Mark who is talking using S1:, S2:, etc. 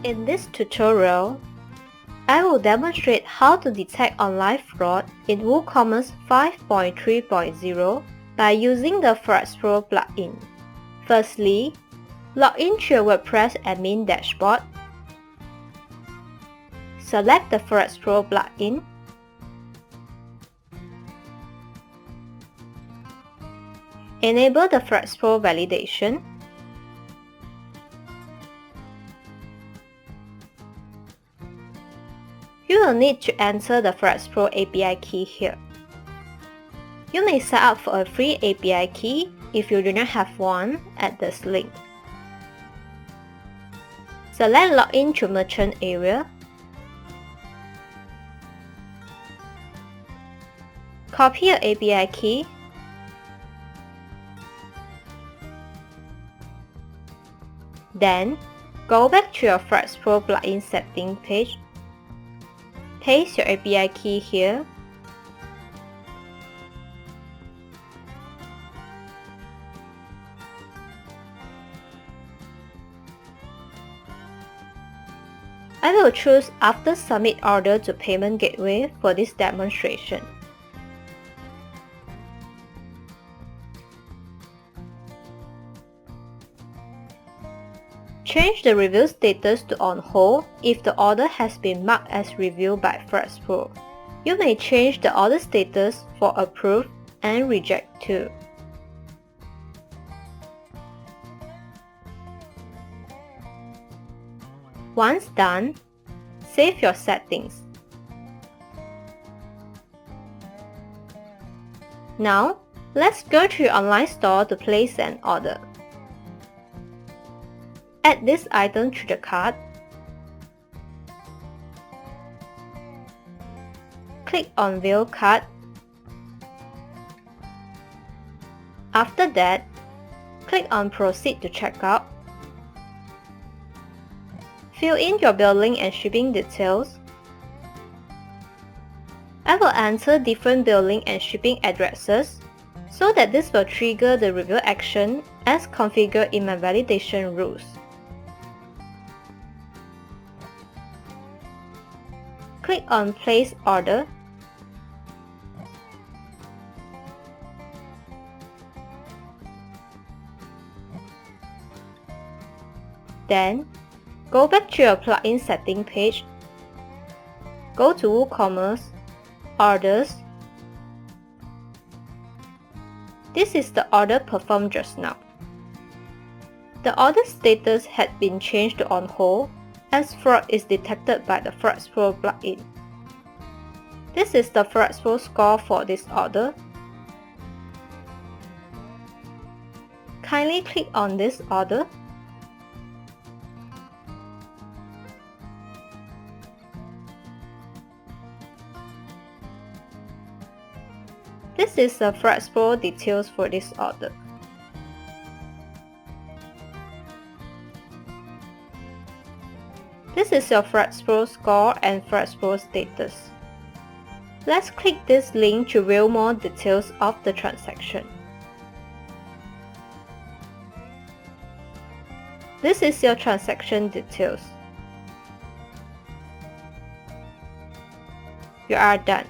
S1: In this tutorial, I will demonstrate how to detect online fraud in WooCommerce 5.3.0 by using the FraudLabs Pro plugin. Firstly, log in to your WordPress admin dashboard. Select the FraudLabs Pro plugin. Enable the FraudLabs Pro validation. You will need to enter the FraudLabs Pro API key here. You may sign up for a free API key if you do not have one at this link. Select Login to Merchant area. Copy your API key. Then, go back to your FraudLabs Pro plugin setting page. Paste your API key here. I will choose After Submit Order to Payment Gateway for this demonstration. Change the review status to On Hold if the order has been marked as reviewed by FraudLabs Pro. You may change the order status for Approved and Reject too. Once done, save your settings. Now, let's go to your online store to place an order. Add this item to the cart. Click on View Cart. After that, click on Proceed to Checkout. Fill in your billing and shipping details. I will enter different billing and shipping addresses so that this will trigger the review action as configured in my validation rules. Click on Place Order. Then, go back to your plugin setting page. Go to WooCommerce, Orders. This is the order performed just now. The order status had been changed to On Hold as fraud is detected by the FraudLabs Pro plugin. This is the FraudLabs Pro score for this order. Kindly click on this order. This is the FraudLabs Pro details for this order. This is your FraudLabs Pro score and FraudLabs Pro status. Let's click this link to view more details of the transaction. This is your transaction details. You are done.